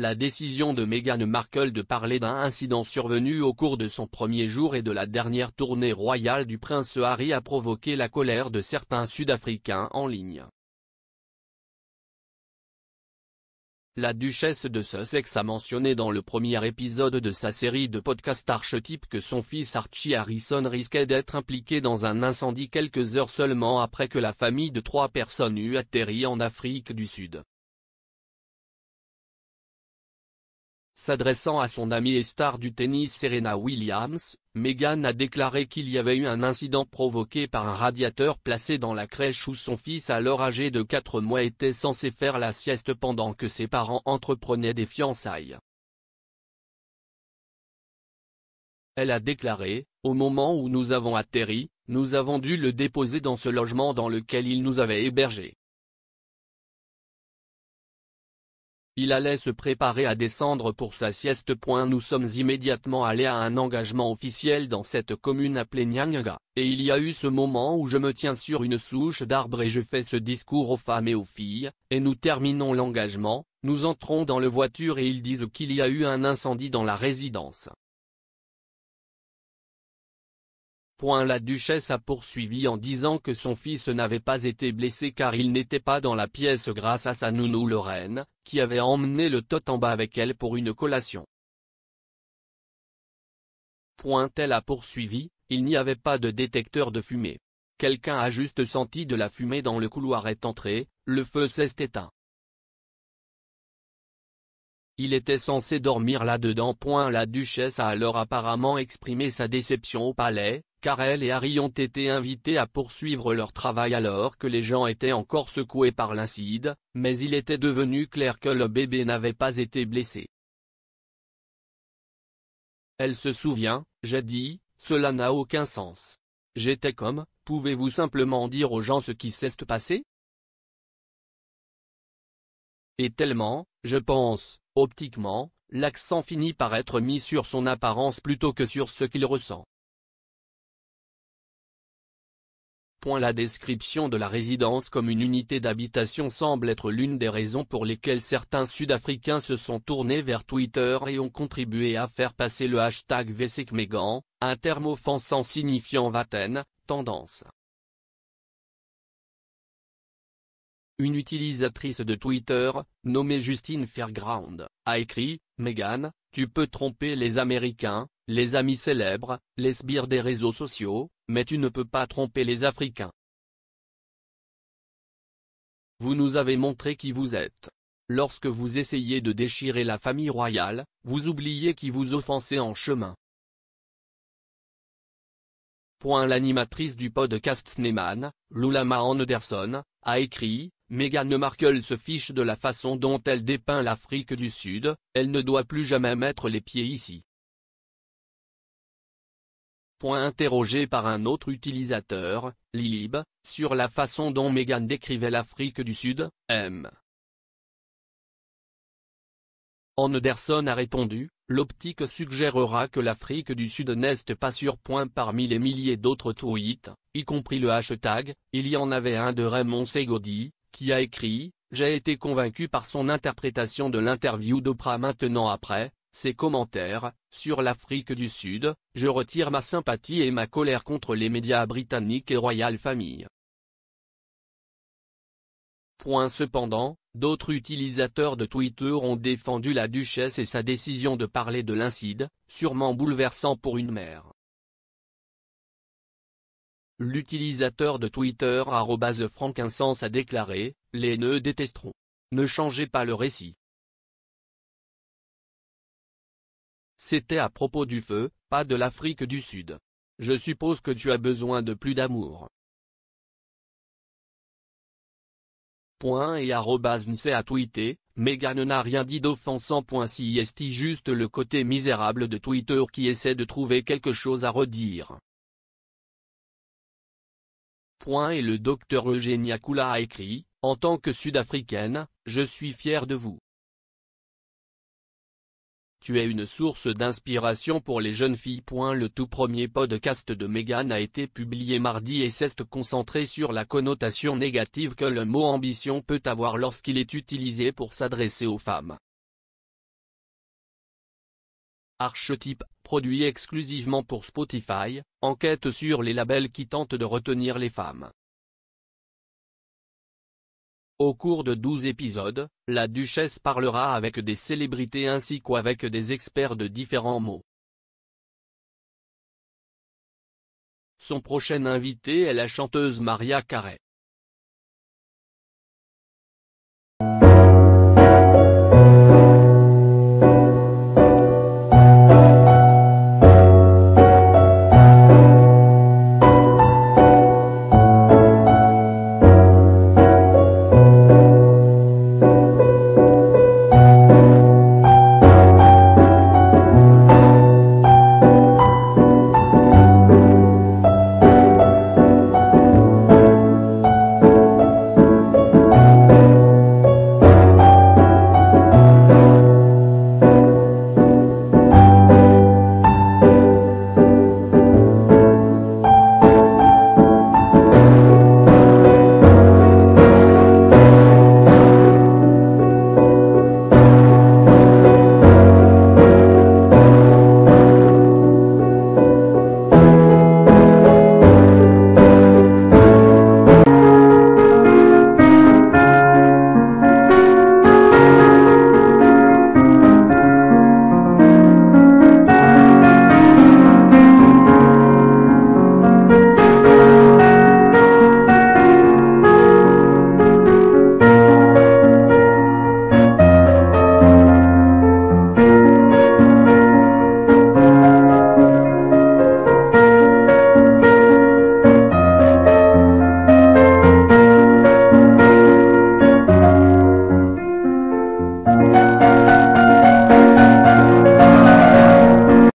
La décision de Meghan Markle de parler d'un incident survenu au cours de son premier jour et de la dernière tournée royale du prince Harry a provoqué la colère de certains Sud-Africains en ligne. La duchesse de Sussex a mentionné dans le premier épisode de sa série de podcasts Archetype que son fils Archie Harrison risquait d'être impliqué dans un incendie quelques heures seulement après que la famille de 3 personnes eut atterri en Afrique du Sud. S'adressant à son amie et star du tennis Serena Williams, Meghan a déclaré qu'il y avait eu un incident provoqué par un radiateur placé dans la crèche où son fils alors âgé de 4 mois était censé faire la sieste pendant que ses parents entreprenaient des fiançailles. Elle a déclaré, « Au moment où nous avons atterri, nous avons dû le déposer dans ce logement dans lequel il nous avait hébergés. Il allait se préparer à descendre pour sa sieste. Nous sommes immédiatement allés à un engagement officiel dans cette commune appelée Nyanga, et il y a eu ce moment où je me tiens sur une souche d'arbre et je fais ce discours aux femmes et aux filles, et nous terminons l'engagement, nous entrons dans la voiture et ils disent qu'il y a eu un incendie dans la résidence. » La duchesse a poursuivi en disant que son fils n'avait pas été blessé car il n'était pas dans la pièce grâce à sa nounou Lorraine, qui avait emmené le tot en bas avec elle pour une collation. Elle a poursuivi, il n'y avait pas de détecteur de fumée. Quelqu'un a juste senti de la fumée dans le couloir est entré, le feu s'est éteint. Il était censé dormir là-dedans. La duchesse a alors apparemment exprimé sa déception au palais, car elle et Harry ont été invités à poursuivre leur travail alors que les gens étaient encore secoués par l'incendie, mais il était devenu clair que le bébé n'avait pas été blessé. Elle se souvient, j'ai dit, cela n'a aucun sens. J'étais comme, pouvez-vous simplement dire aux gens ce qui s'est passé? Et tellement, je pense, optiquement, l'accent finit par être mis sur son apparence plutôt que sur ce qu'il ressent. La description de la résidence comme une unité d'habitation semble être l'une des raisons pour lesquelles certains Sud-Africains se sont tournés vers Twitter et ont contribué à faire passer le hashtag #VSecMeghan, un terme offensant signifiant Vatten, tendance. Une utilisatrice de Twitter, nommée Justine Fairground, a écrit « Meghan, tu peux tromper les Américains, les amis célèbres, les sbires des réseaux sociaux, mais tu ne peux pas tromper les Africains. Vous nous avez montré qui vous êtes. Lorsque vous essayez de déchirer la famille royale, vous oubliez qui vous offensez en chemin. » L'animatrice du podcast Sneeman, Lulama Anderson, a écrit « Meghan Markle se fiche de la façon dont elle dépeint l'Afrique du Sud, elle ne doit plus jamais mettre les pieds ici. » Interrogé par un autre utilisateur, Lilib, sur la façon dont Meghan décrivait l'Afrique du Sud, M. Anderson a répondu, l'optique suggérera que l'Afrique du Sud n'est pas sur. Parmi les milliers d'autres tweets, y compris le hashtag, il y en avait un de Raymond Segodi, qui a écrit, j'ai été convaincu par son interprétation de l'interview d'Oprah. Maintenant après ses commentaires, sur l'Afrique du Sud, je retire ma sympathie et ma colère contre les médias britanniques et Royal Family. Cependant, d'autres utilisateurs de Twitter ont défendu la duchesse et sa décision de parler de l'incendie, sûrement bouleversant pour une mère. L'utilisateur de Twitter @frankincense a déclaré, les nœuds détesteront. Ne changez pas le récit. C'était à propos du feu, pas de l'Afrique du Sud. Je suppose que tu as besoin de plus d'amour. Et @Nce a tweeté, Meghan n'a rien dit d'offensant. C'est juste le côté misérable de Twitter qui essaie de trouver quelque chose à redire. Et le docteur Eugenia Kula a écrit, en tant que Sud-Africaine, je suis fière de vous. Tu es une source d'inspiration pour les jeunes filles. Le tout premier podcast de Meghan a été publié mardi et s'est concentré sur la connotation négative que le mot ambition peut avoir lorsqu'il est utilisé pour s'adresser aux femmes. Archetype, produit exclusivement pour Spotify, enquête sur les labels qui tentent de retenir les femmes. Au cours de 12 épisodes, la duchesse parlera avec des célébrités ainsi qu'avec des experts de différents mots. Son prochain invité est la chanteuse Mariah Carey.